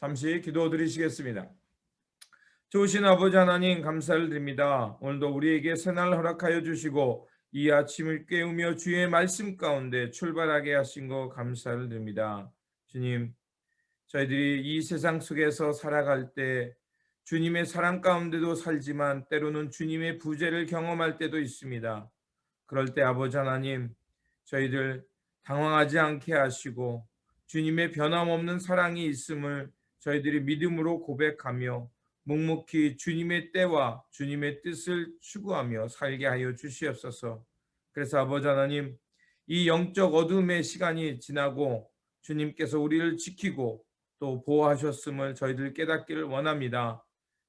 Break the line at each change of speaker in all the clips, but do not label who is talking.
잠시 기도 드리시겠습니다. 좋으신 아버지 하나님 감사를 드립니다. 오늘도 우리에게 새날 허락하여 주시고 이 아침을 깨우며 주의 말씀 가운데 출발하게 하신 것 감사를 드립니다. 주님, 저희들이 이 세상 속에서 살아갈 때 주님의 사랑 가운데도 살지만 때로는 주님의 부재를 경험할 때도 있습니다. 그럴 때 아버지 하나님, 저희들 당황하지 않게 하시고 주님의 변함없는 사랑이 있음을 저희들이 믿음으로 고백하며 묵묵히 주님의 때와 주님의 뜻을 추구하며 살게 하여 주시옵소서. 그래서 아버지 하나님, 이 영적 어둠의 시간이 지나고 주님께서 우리를 지키고 또 보호하셨음을 저희들 깨닫기를 원합니다.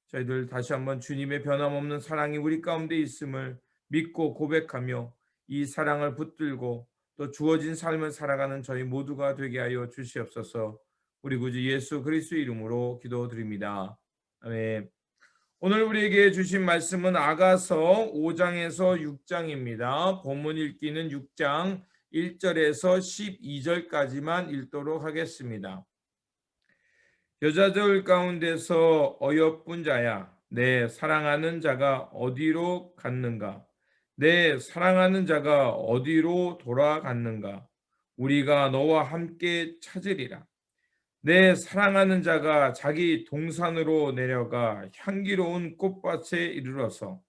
저희들 다시 한번 주님의 변함없는 사랑이 우리 가운데 있음을 믿고 고백하며 이 사랑을 붙들고 또 주어진 삶을 살아가는 저희 모두가 되게 하여 주시옵소서. 우리 구주 예수 그리스도 이름으로 기도드립니다. 아멘. 오늘 우리에게 주신 말씀은 아가서 5장에서 6장입니다. 본문 읽기는 6장 1절에서 12절까지만 읽도록 하겠습니다. 여자들 가운데서 어여쁜 자야, 내 사랑하는 자가 어디로 갔는가? 내 사랑하는 자가 어디로 돌아갔는가? 우리가 너와 함께 찾으리라. 내 사랑하는 자가 자기 동산으로 내려가 향기로운 꽃밭에 이르러서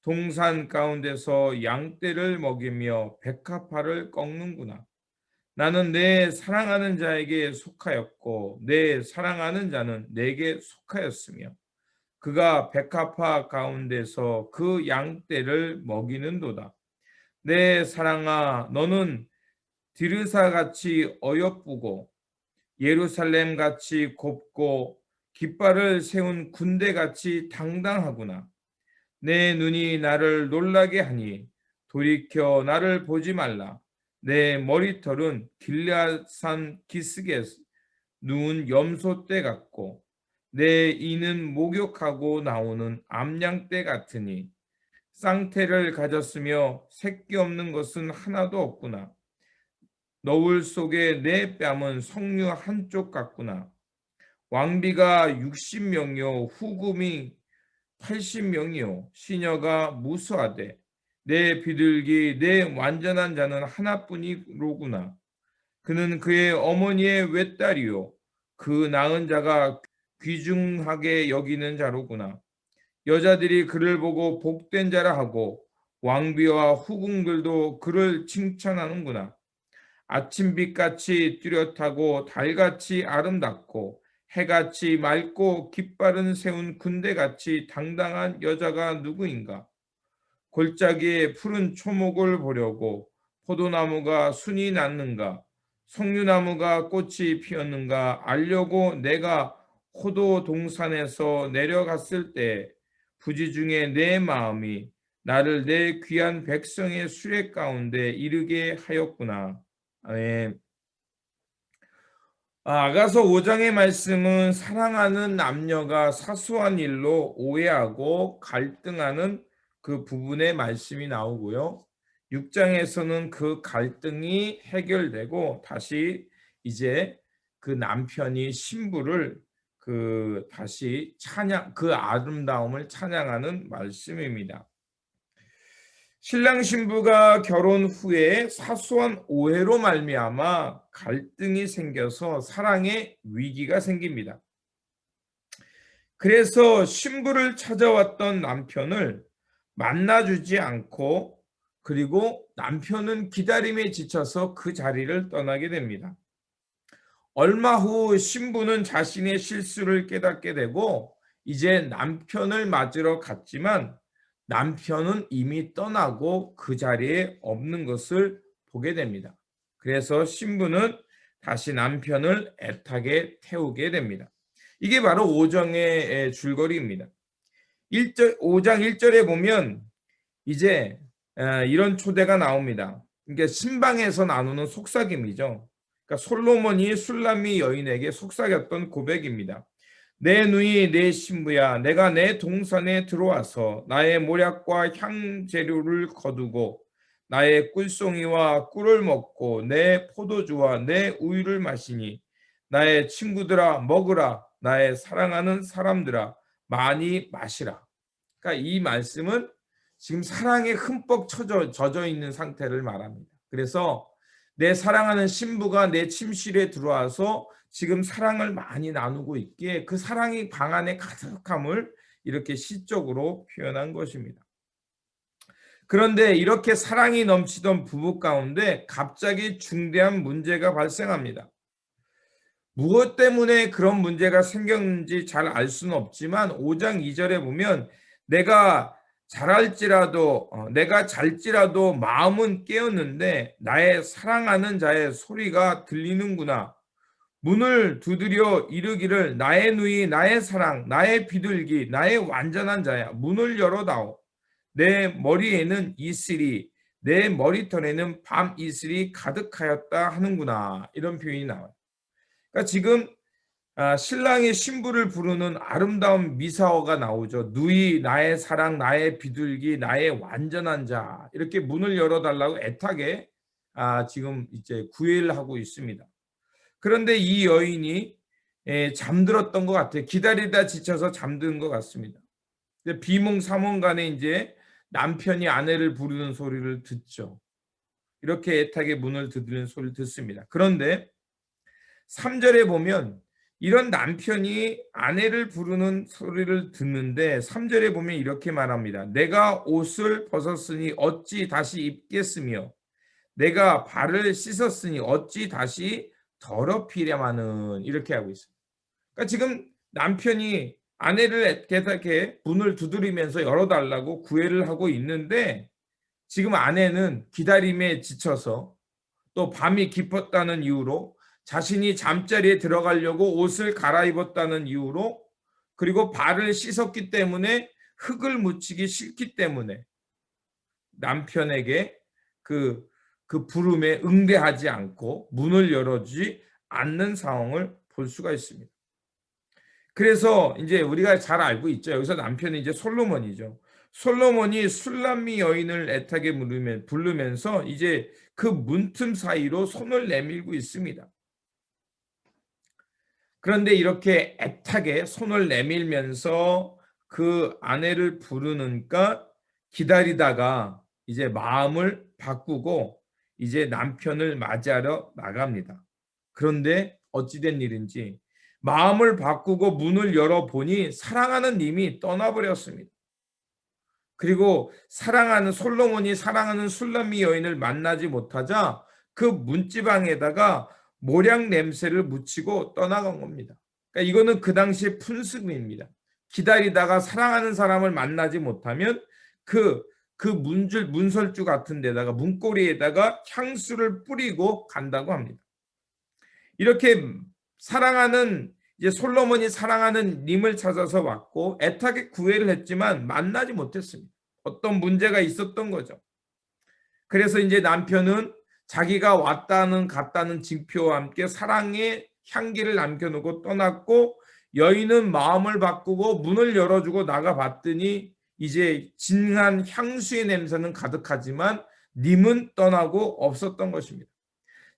동산 가운데서 양떼를 먹이며 백합화를 꺾는구나. 나는 내 사랑하는 자에게 속하였고 내 사랑하는 자는 내게 속하였으며 그가 백합화 가운데서 그 양떼를 먹이는도다. 내 사랑아, 너는 디르사같이 어여쁘고 예루살렘같이 곱고 깃발을 세운 군대같이 당당하구나. 내 눈이 나를 놀라게 하니 돌이켜 나를 보지 말라. 내 머리털은 길앗산 기슭에 누운 염소떼 같고 내 이는 목욕하고 나오는 암양떼 같으니 쌍태를 가졌으며 새끼 없는 것은 하나도 없구나. 너울 속에 내 뺨은 석류 한쪽 같구나. 왕비가 60명이요 후금이 80명이요 시녀가 무수하되 내 비둘기 내 완전한 자는 하나뿐이로구나. 그는 그의 어머니의 외딸이요 그 낳은 자가 귀중하게 여기는 자로구나. 여자들이 그를 보고 복된 자라 하고 왕비와 후궁들도 그를 칭찬하는구나. 아침빛같이 뚜렷하고 달같이 아름답고 해같이 맑고 깃발은 세운 군대같이 당당한 여자가 누구인가? 골짜기에 푸른 초목을 보려고 포도나무가 순이 났는가? 석류나무가 꽃이 피었는가? 알려고 내가 호도 동산에서 내려갔을 때 부지 중에 내 마음이 나를 내 귀한 백성의 수레 가운데 이르게 하였구나. 아멘. 아가서 5장의 말씀은 사랑하는 남녀가 사소한 일로 오해하고 갈등하는 그 부분의 말씀이 나오고요. 6장에서는 그 갈등이 해결되고 다시 이제 그 남편이 신부를 다시 그 아름다움을 찬양하는 말씀입니다. 신랑 신부가 결혼 후에 사소한 오해로 말미암아 갈등이 생겨서 사랑의 위기가 생깁니다. 그래서 신부를 찾아왔던 남편을 만나주지 않고 그리고 남편은 기다림에 지쳐서 그 자리를 떠나게 됩니다. 얼마 후 신부는 자신의 실수를 깨닫게 되고 이제 남편을 맞으러 갔지만 남편은 이미 떠나고 그 자리에 없는 것을 보게 됩니다. 그래서 신부는 다시 남편을 애타게 태우게 됩니다. 이게 바로 5장의 줄거리입니다. 5장 1절에 보면 이제 이런 초대가 나옵니다. 그러니까 신방에서 나누는 속삭임이죠. 그러니까 솔로몬이 술람미 여인에게 속삭였던 고백입니다. 내 누이 내 신부야, 내가 내 동산에 들어와서 나의 모략과 향재료를 거두고 나의 꿀송이와 꿀을 먹고 내 포도주와 내 우유를 마시니 나의 친구들아 먹으라, 나의 사랑하는 사람들아 많이 마시라. 그러니까 이 말씀은 지금 사랑에 흠뻑 젖어 있는 상태를 말합니다. 그래서 내 사랑하는 신부가 내 침실에 들어와서 지금 사랑을 많이 나누고 있기에 그 사랑이 방 안에 가득함을 이렇게 시적으로 표현한 것입니다. 그런데 이렇게 사랑이 넘치던 부부 가운데 갑자기 중대한 문제가 발생합니다. 무엇 때문에 그런 문제가 생겼는지 잘 알 수는 없지만 5장 2절에 보면 내가 잘지라도 마음은 깨었는데 나의 사랑하는 자의 소리가 들리는구나. 문을 두드려 이르기를 나의 누이 나의 사랑 나의 비둘기 나의 완전한 자야 문을 열어다오. 내 머리에는 이슬이 내 머리털에는 밤 이슬이 가득하였다 하는구나. 이런 표현이 나와요. 그러니까 지금 신랑이 신부를 부르는 아름다운 미사어가 나오죠. 누이 나의 사랑 나의 비둘기 나의 완전한 자 이렇게 문을 열어달라고 애타게 지금 이제 구애를 하고 있습니다. 그런데 이 여인이 잠들었던 것 같아요. 기다리다 지쳐서 잠든 것 같습니다. 비몽사몽간에 이제 남편이 아내를 부르는 소리를 듣죠. 이렇게 애타게 문을 두드리는 소리를 듣습니다. 그런데 3절에 보면 이런 남편이 아내를 부르는 소리를 듣는데 3절에 보면 이렇게 말합니다. 내가 옷을 벗었으니 어찌 다시 입겠으며 내가 발을 씻었으니 어찌 다시 더럽히랴마는 이렇게 하고 있습니다. 그러니까 지금 남편이 아내를 이렇게 문을 두드리면서 열어달라고 구애를 하고 있는데 지금 아내는 기다림에 지쳐서 또 밤이 깊었다는 이유로 자신이 잠자리에 들어가려고 옷을 갈아입었다는 이유로 그리고 발을 씻었기 때문에 흙을 묻히기 싫기 때문에 남편에게 그 부름에 응대하지 않고 문을 열어주지 않는 상황을 볼 수가 있습니다. 그래서 이제 우리가 잘 알고 있죠. 여기서 남편이 이제 솔로몬이죠. 솔로몬이 술람미 여인을 애타게 부르면서 이제 그 문틈 사이로 손을 내밀고 있습니다. 그런데 이렇게 애타게 손을 내밀면서 그 아내를 부르니까 기다리다가 이제 마음을 바꾸고 이제 남편을 맞이하러 나갑니다. 그런데 어찌된 일인지 마음을 바꾸고 문을 열어보니 사랑하는 님이 떠나버렸습니다. 그리고 솔로몬이 사랑하는 술람미 여인을 만나지 못하자 그 문지방에다가 모략 냄새를 묻히고 떠나간 겁니다. 그러니까 이거는 그 당시의 풍습입니다. 기다리다가 사랑하는 사람을 만나지 못하면 그 문설주 같은 데다가 문고리에다가 향수를 뿌리고 간다고 합니다. 이렇게 이제 솔로몬이 사랑하는 님을 찾아서 왔고 애타게 구애를 했지만 만나지 못했습니다. 어떤 문제가 있었던 거죠. 그래서 이제 남편은 자기가 왔다는 갔다는 징표와 함께 사랑의 향기를 남겨놓고 떠났고 여인은 마음을 바꾸고 문을 열어주고 나가봤더니 이제 진한 향수의 냄새는 가득하지만 님은 떠나고 없었던 것입니다.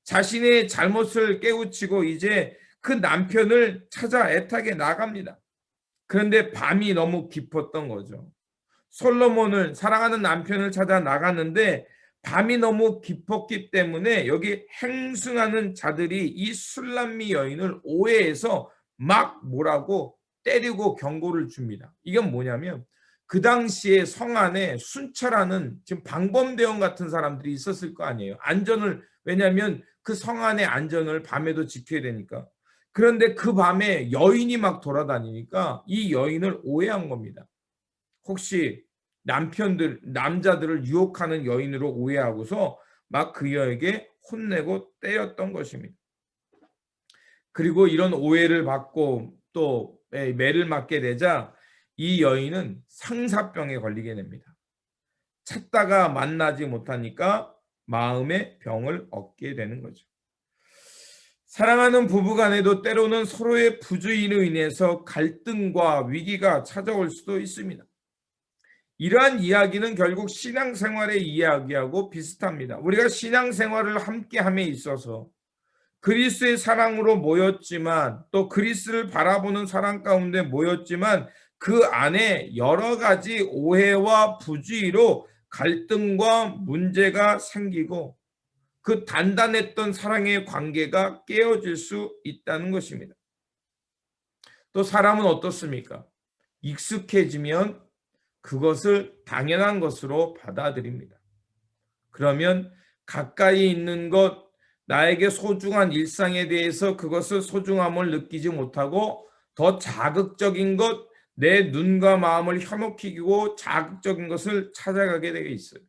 자신의 잘못을 깨우치고 이제 그 남편을 찾아 애타게 나갑니다. 그런데 밤이 너무 깊었던 거죠. 솔로몬을 사랑하는 남편을 찾아 나갔는데 밤이 너무 깊었기 때문에 여기 행승하는 자들이 이 술람미 여인을 오해해서 막 뭐라고 때리고 경고를 줍니다. 이건 뭐냐면 그 당시에 성 안에 순찰하는 지금 방범대원 같은 사람들이 있었을 거 아니에요. 왜냐하면 그 성 안의 안전을 밤에도 지켜야 되니까. 그런데 그 밤에 여인이 막 돌아다니니까 이 여인을 오해한 겁니다. 혹시 남자들을 유혹하는 여인으로 오해하고서 막 그 여에게 혼내고 때렸던 것입니다. 그리고 이런 오해를 받고 또 매를 맞게 되자 이 여인은 상사병에 걸리게 됩니다. 찾다가 만나지 못하니까 마음의 병을 얻게 되는 거죠. 사랑하는 부부간에도 때로는 서로의 부주의로 인해서 갈등과 위기가 찾아올 수도 있습니다. 이러한 이야기는 결국 신앙생활의 이야기하고 비슷합니다. 우리가 신앙생활을 함께함에 있어서 그리스의 사랑으로 모였지만 또 그리스를 바라보는 사랑 가운데 모였지만 그 안에 여러 가지 오해와 부주의로 갈등과 문제가 생기고 그 단단했던 사랑의 관계가 깨어질 수 있다는 것입니다. 또 사람은 어떻습니까? 익숙해지면 그것을 당연한 것으로 받아들입니다. 그러면 가까이 있는 것, 나에게 소중한 일상에 대해서 그것을 소중함을 느끼지 못하고 더 자극적인 것, 내 눈과 마음을 현혹시키고 자극적인 것을 찾아가게 되어 있어요.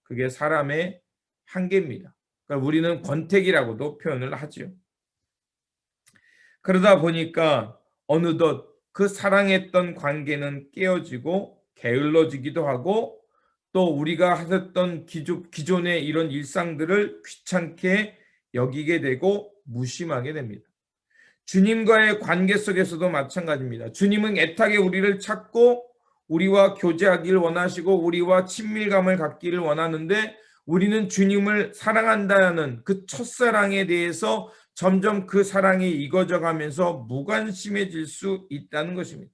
그게 사람의 한계입니다. 그러니까 우리는 권태기라고도 표현을 하죠. 그러다 보니까 어느덧 그 사랑했던 관계는 깨어지고 게을러지기도 하고 또 우리가 하셨던 기존의 이런 일상들을 귀찮게 여기게 되고 무심하게 됩니다. 주님과의 관계 속에서도 마찬가지입니다. 주님은 애타게 우리를 찾고 우리와 교제하기를 원하시고 우리와 친밀감을 갖기를 원하는데 우리는 주님을 사랑한다는 그 첫사랑에 대해서 점점 그 사랑이 익어져 가면서 무관심해질 수 있다는 것입니다.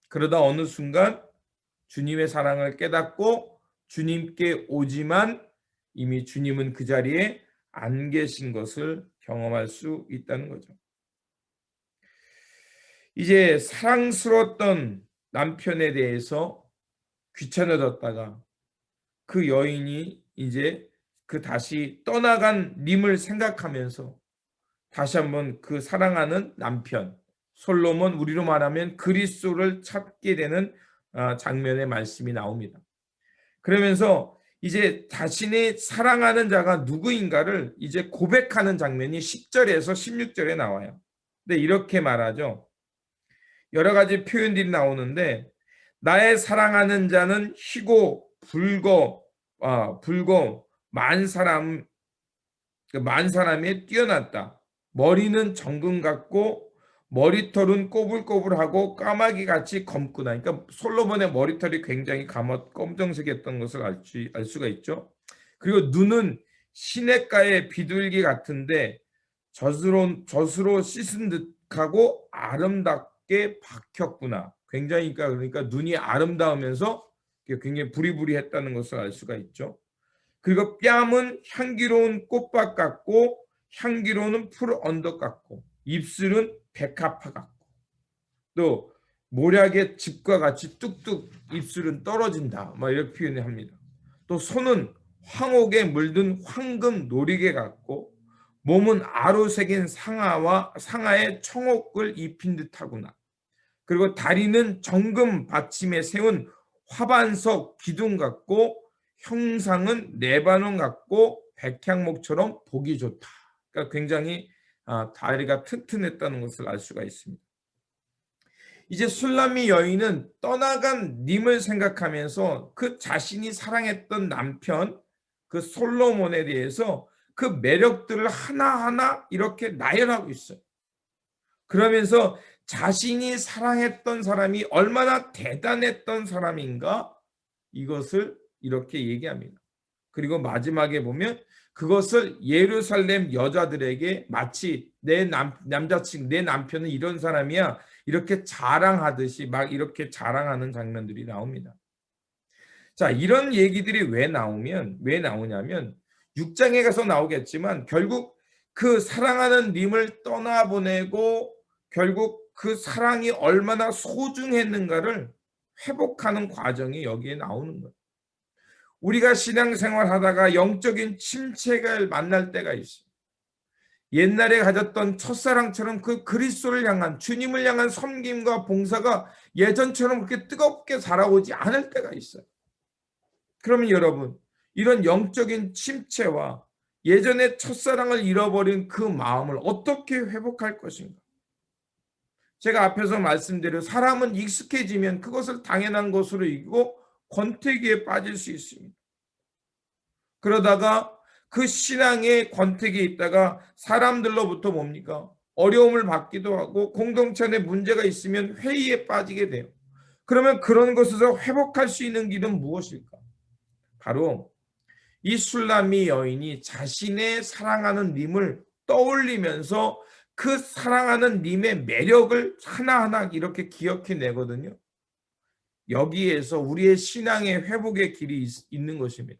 그러다 어느 순간 주님의 사랑을 깨닫고 주님께 오지만 이미 주님은 그 자리에 안 계신 것을 경험할 수 있다는 거죠. 이제 사랑스러웠던 남편에 대해서 귀찮아졌다가 그 여인이 이제 그 다시 떠나간 님을 생각하면서 다시 한번 그 사랑하는 남편 솔로몬, 우리로 말하면 그리스도를 찾게 되는 장면의 말씀이 나옵니다. 그러면서 이제 자신의 사랑하는 자가 누구인가를 이제 고백하는 장면이 10절에서 16절에 나와요. 근데 이렇게 말하죠. 여러 가지 표현들이 나오는데 나의 사랑하는 자는 희고 불고 만 사람에 뛰어났다. 머리는 정금 같고 머리털은 꼬불꼬불하고 까마귀같이 검구나. 그러니까 솔로몬의 머리털이 굉장히 검정색이었던 것을 알 수가 있죠. 그리고 눈은 시냇가의 비둘기 같은데 젖으로 씻은 듯하고 아름답게 박혔구나. 굉장히 그러니까 눈이 아름다우면서 굉장히 부리부리했다는 것을 알 수가 있죠. 그리고 뺨은 향기로운 꽃밭 같고 향기로운 풀 언덕 같고 입술은 백합화 같고 또 모략의 즙과 같이 뚝뚝 입술은 떨어진다. 막 이렇게 표현합니다. 또 손은 황옥에 물든 황금 놀이개 같고 몸은 아로 새긴 상아에 청옥을 입힌 듯하구나. 그리고 다리는 정금 받침에 세운 화반석 기둥 같고 형상은 레바논 같고 백향목처럼 보기 좋다. 그러니까 굉장히 다리가 튼튼했다는 것을 알 수가 있습니다. 이제 술람미 여인은 떠나간 님을 생각하면서 그 자신이 사랑했던 남편 그 솔로몬에 대해서 그 매력들을 하나하나 이렇게 나열하고 있어요. 그러면서 자신이 사랑했던 사람이 얼마나 대단했던 사람인가 이것을 이렇게 얘기합니다. 그리고 마지막에 보면 그것을 예루살렘 여자들에게 마치 내 남편은 이런 사람이야 이렇게 자랑하듯이 막 이렇게 자랑하는 장면들이 나옵니다. 자, 이런 얘기들이 왜 나오냐면 6장에 가서 나오겠지만 결국 그 사랑하는 님을 떠나보내고 결국 그 사랑이 얼마나 소중했는가를 회복하는 과정이 여기에 나오는 거예요. 우리가 신앙생활 하다가 영적인 침체를 만날 때가 있어요. 옛날에 가졌던 첫사랑처럼 그 그리스도를 향한 주님을 향한 섬김과 봉사가 예전처럼 그렇게 뜨겁게 살아오지 않을 때가 있어요. 그러면 여러분 이런 영적인 침체와 예전의 첫사랑을 잃어버린 그 마음을 어떻게 회복할 것인가? 제가 앞에서 말씀드린 사람은 익숙해지면 그것을 당연한 것으로 여기고 권태기에 빠질 수 있습니다. 그러다가 그 신앙의 권태기에 있다가 사람들로부터 뭡니까? 어려움을 받기도 하고 공동체 안에 문제가 있으면 회의에 빠지게 돼요. 그러면 그런 것에서 회복할 수 있는 길은 무엇일까? 바로 이 술람미 여인이 자신의 사랑하는 님을 떠올리면서 그 사랑하는 님의 매력을 하나하나 이렇게 기억해내거든요. 여기에서 우리의 신앙의 회복의 길이 있는 것입니다.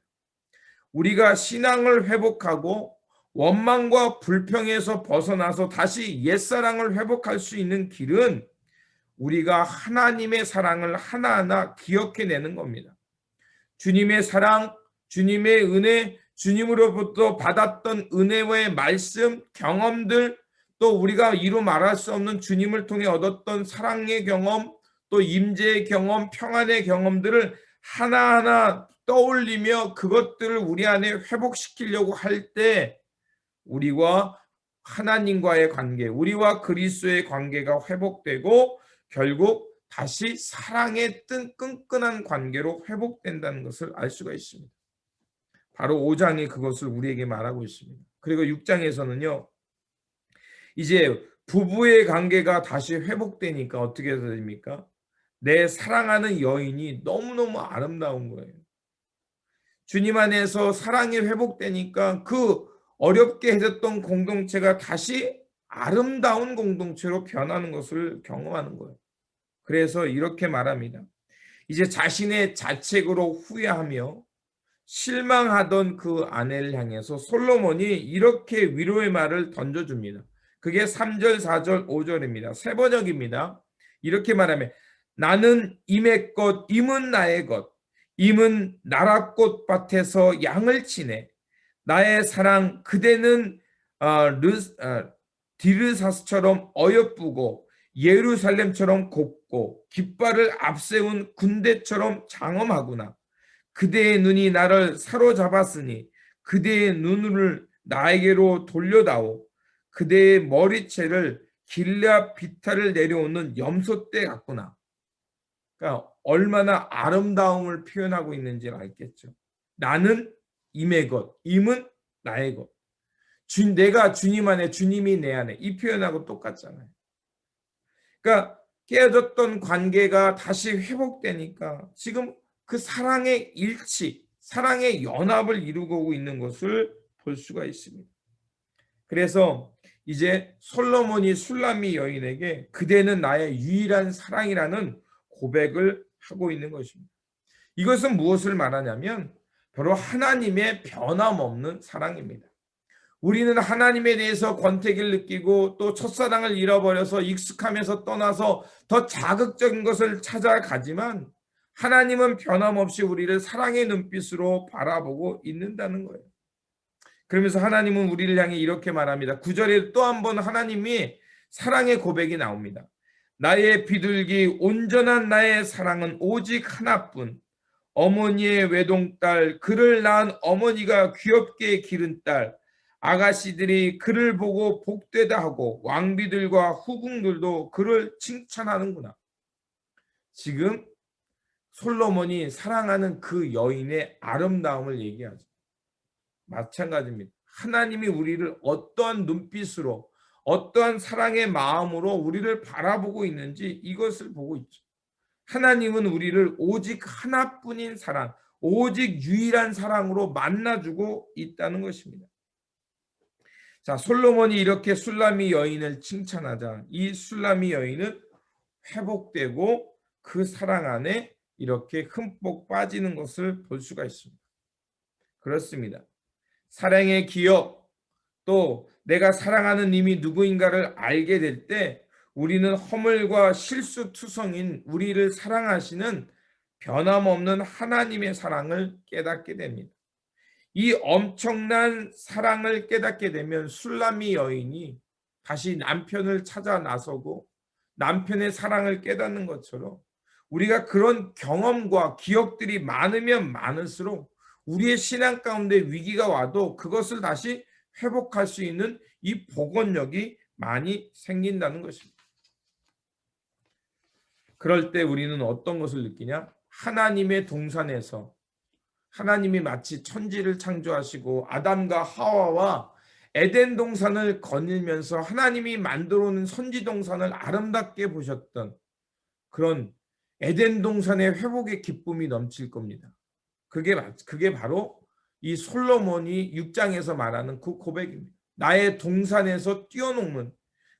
우리가 신앙을 회복하고 원망과 불평에서 벗어나서 다시 옛사랑을 회복할 수 있는 길은 우리가 하나님의 사랑을 하나하나 기억해내는 겁니다. 주님의 사랑, 주님의 은혜, 주님으로부터 받았던 은혜의 말씀, 경험들, 또 우리가 이루 말할 수 없는 주님을 통해 얻었던 사랑의 경험, 또 임재의 경험, 평안의 경험들을 하나하나 떠올리며 그것들을 우리 안에 회복시키려고 할 때 우리와 하나님과의 관계, 우리와 그리스도의 관계가 회복되고 결국 다시 사랑의 끈끈한 관계로 회복된다는 것을 알 수가 있습니다. 바로 5장이 그것을 우리에게 말하고 있습니다. 그리고 6장에서는요. 이제 부부의 관계가 다시 회복되니까 어떻게 됩니까? 내 사랑하는 여인이 너무너무 아름다운 거예요. 주님 안에서 사랑이 회복되니까 그 어렵게 해졌던 공동체가 다시 아름다운 공동체로 변하는 것을 경험하는 거예요. 그래서 이렇게 말합니다. 이제 자신의 자책으로 후회하며 실망하던 그 아내를 향해서 솔로몬이 이렇게 위로의 말을 던져줍니다. 그게 3절, 4절, 5절입니다. 세 번역입니다. 이렇게 말하면 나는 임의 것, 임은 나의 것, 임은 나랏꽃밭에서 양을 치네. 나의 사랑 그대는 디르사스처럼 어여쁘고 예루살렘처럼 곱고 깃발을 앞세운 군대처럼 장엄하구나. 그대의 눈이 나를 사로잡았으니 그대의 눈을 나에게로 돌려다오. 그대의 머리채를 길르앗 비탈을 내려오는 염소떼 같구나. 그러니까 얼마나 아름다움을 표현하고 있는지 알겠죠. 나는 임의 것, 임은 나의 것. 내가 주님 안에, 주님이 내 안에. 이 표현하고 똑같잖아요. 그러니까 깨어졌던 관계가 다시 회복되니까 지금 그 사랑의 일치, 사랑의 연합을 이루고 있는 것을 볼 수가 있습니다. 그래서 이제 솔로몬이 술람미 여인에게 그대는 나의 유일한 사랑이라는 고백을 하고 있는 것입니다. 이것은 무엇을 말하냐면 바로 하나님의 변함없는 사랑입니다. 우리는 하나님에 대해서 권태기를 느끼고 또 첫사랑을 잃어버려서 익숙하면서 떠나서 더 자극적인 것을 찾아가지만 하나님은 변함없이 우리를 사랑의 눈빛으로 바라보고 있는다는 거예요. 그러면서 하나님은 우리를 향해 이렇게 말합니다. 9절에 또 한 번 하나님이 사랑의 고백이 나옵니다. 나의 비둘기 온전한 나의 사랑은 오직 하나뿐. 어머니의 외동딸 그를 낳은 어머니가 귀엽게 기른 딸 아가씨들이 그를 보고 복되다 하고 왕비들과 후궁들도 그를 칭찬하는구나. 지금 솔로몬이 사랑하는 그 여인의 아름다움을 얘기하죠. 마찬가지입니다. 하나님이 우리를 어떠한 눈빛으로 어떠한 사랑의 마음으로 우리를 바라보고 있는지 이것을 보고 있죠. 하나님은 우리를 오직 하나뿐인 사랑, 오직 유일한 사랑으로 만나주고 있다는 것입니다. 자, 솔로몬이 이렇게 술람미 여인을 칭찬하자 이 술람미 여인은 회복되고 그 사랑 안에 이렇게 흠뻑 빠지는 것을 볼 수가 있습니다. 그렇습니다. 사랑의 기억, 또 내가 사랑하는 님이 누구인가를 알게 될 때 우리는 허물과 실수투성인 우리를 사랑하시는 변함없는 하나님의 사랑을 깨닫게 됩니다. 이 엄청난 사랑을 깨닫게 되면 술람미 여인이 다시 남편을 찾아 나서고 남편의 사랑을 깨닫는 것처럼 우리가 그런 경험과 기억들이 많으면 많을수록 우리의 신앙 가운데 위기가 와도 그것을 다시 회복할 수 있는 이 복원력이 많이 생긴다는 것입니다. 그럴 때 우리는 어떤 것을 느끼냐? 하나님의 동산에서 하나님이 마치 천지를 창조하시고 아담과 하와와 에덴 동산을 거닐면서 하나님이 만들어 놓은 선지 동산을 아름답게 보셨던 그런 에덴 동산의 회복의 기쁨이 넘칠 겁니다. 그게 바로 이 솔로몬이 6장에서 말하는 그 고백입니다. 나의 동산에서 뛰어노는,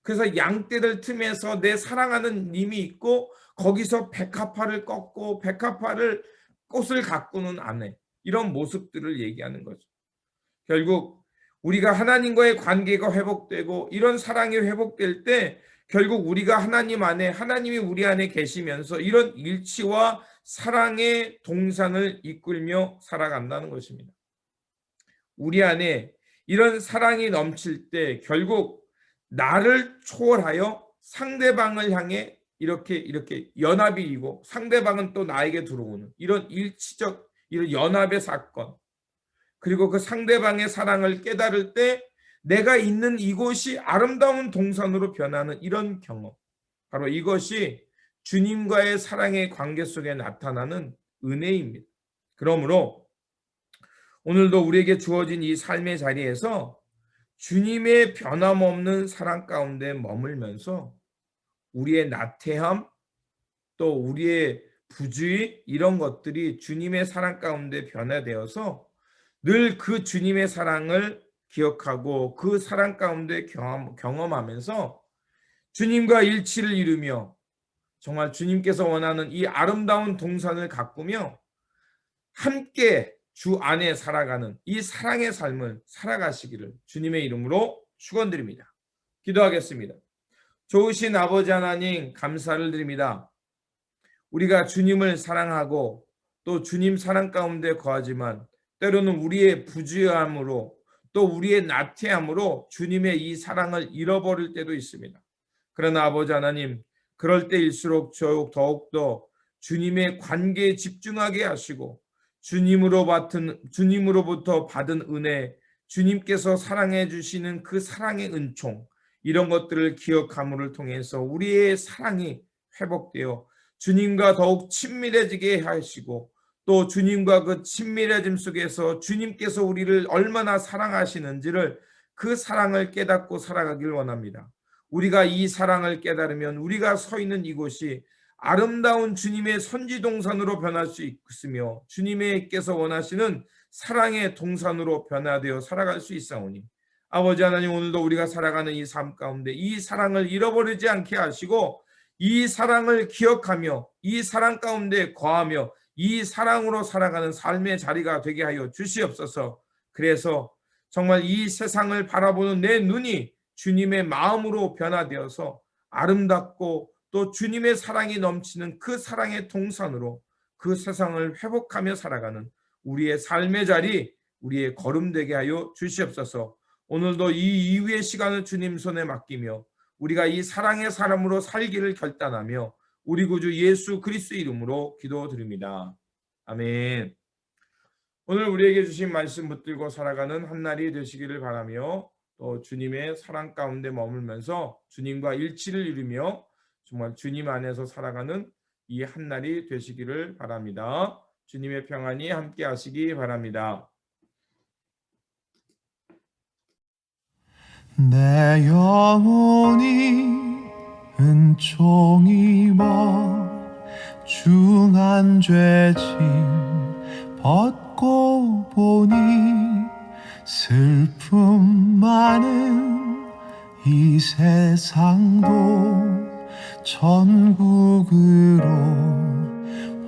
그래서 양떼들 틈에서 내 사랑하는 님이 있고 거기서 백합화를 꺾고 백합화를 꽃을 가꾸는 아내, 이런 모습들을 얘기하는 거죠. 결국 우리가 하나님과의 관계가 회복되고 이런 사랑이 회복될 때 결국 우리가 하나님 안에, 하나님이 우리 안에 계시면서 이런 일치와 사랑의 동산을 이끌며 살아간다는 것입니다. 우리 안에 이런 사랑이 넘칠 때 결국 나를 초월하여 상대방을 향해 이렇게 연합이 이고 상대방은 또 나에게 들어오는 이런 일치적 이런 연합의 사건, 그리고 그 상대방의 사랑을 깨달을 때 내가 있는 이곳이 아름다운 동산으로 변하는 이런 경험, 바로 이것이 주님과의 사랑의 관계 속에 나타나는 은혜입니다. 그러므로 오늘도 우리에게 주어진 이 삶의 자리에서 주님의 변함없는 사랑 가운데 머물면서 우리의 나태함, 또 우리의 부주의, 이런 것들이 주님의 사랑 가운데 변화되어서 늘 그 주님의 사랑을 기억하고 그 사랑 가운데 경험하면서 주님과 일치를 이루며 정말 주님께서 원하는 이 아름다운 동산을 가꾸며 함께 주 안에 살아가는 이 사랑의 삶을 살아가시기를 주님의 이름으로 축원드립니다. 기도하겠습니다. 좋으신 아버지 하나님, 감사를 드립니다. 우리가 주님을 사랑하고 또 주님 사랑 가운데 거하지만 때로는 우리의 부주의함으로 또 우리의 나태함으로 주님의 이 사랑을 잃어버릴 때도 있습니다. 그러나 아버지 하나님, 그럴 때일수록 더욱더 주님의 관계에 집중하게 하시고 주님으로부터 받은 은혜, 주님께서 사랑해 주시는 그 사랑의 은총, 이런 것들을 기억함을 통해서 우리의 사랑이 회복되어 주님과 더욱 친밀해지게 하시고 또 주님과 그 친밀해짐 속에서 주님께서 우리를 얼마나 사랑하시는지를 그 사랑을 깨닫고 살아가길 원합니다. 우리가 이 사랑을 깨달으면 우리가 서 있는 이곳이 아름다운 주님의 선지동산으로 변할 수 있으며 주님께서 원하시는 사랑의 동산으로 변화되어 살아갈 수 있사오니 아버지 하나님, 오늘도 우리가 살아가는 이 삶 가운데 이 사랑을 잃어버리지 않게 하시고 이 사랑을 기억하며 이 사랑 가운데 거하며 이 사랑으로 살아가는 삶의 자리가 되게 하여 주시옵소서. 그래서 정말 이 세상을 바라보는 내 눈이 주님의 마음으로 변화되어서 아름답고 또 주님의 사랑이 넘치는 그 사랑의 동산으로 그 세상을 회복하며 살아가는 우리의 삶의 자리, 우리의 걸음 되게 하여 주시옵소서. 오늘도 이 이후의 시간을 주님 손에 맡기며 우리가 이 사랑의 사람으로 살기를 결단하며 우리 구주 예수 그리스도 이름으로 기도드립니다. 아멘. 오늘 우리에게 주신 말씀 붙들고 살아가는 한 날이 되시기를 바라며 또 주님의 사랑 가운데 머물면서 주님과 일치를 이루며 정말 주님 안에서 살아가는 이 한 날이 되시기를 바랍니다. 주님의 평안이 함께 하시기 바랍니다.
내 영혼이 은총이 중한 죄짐 벗고 보니 슬픔 많은 이 세상도 천국으로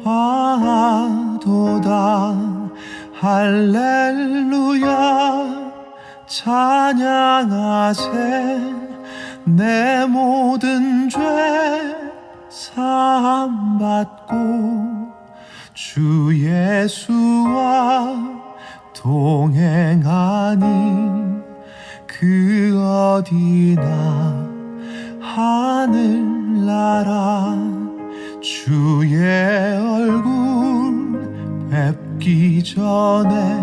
화도다. 할렐루야 찬양하세. 내 모든 죄 사함받고 주 예수와 동행하니 그 어디나 하늘나라. 주의 얼굴 뵙기 전에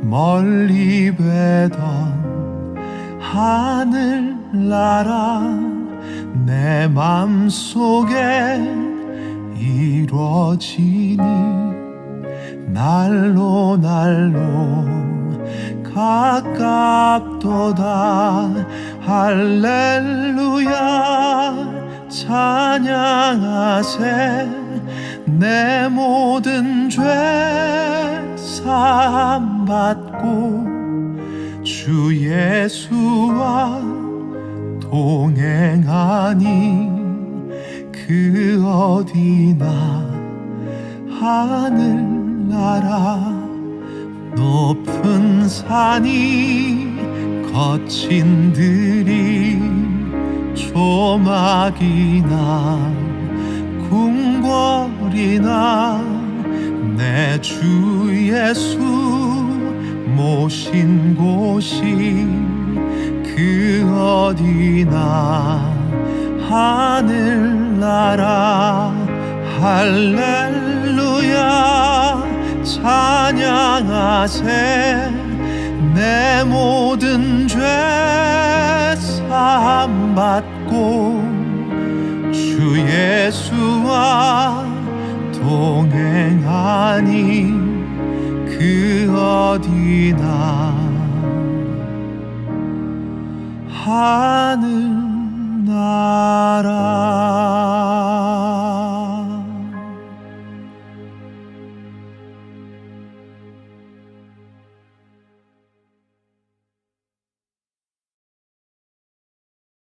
멀리 뵈던 하늘나라 내 맘속에 이루어지니 날로 가깝도다. 할렐루야 찬양하세. 내 모든 죄 사함받고 주 주 예수와 동행하니 그 어디나 하늘나라 높은 산이 거친 들이 조막이나 궁궐이나 내 주 예수 모신 곳이 그 어디나 하늘나라 할렐루야 찬양하세 내 모든 죄 사함 받고 주 예수와 동행하니 그 어디나 하늘나라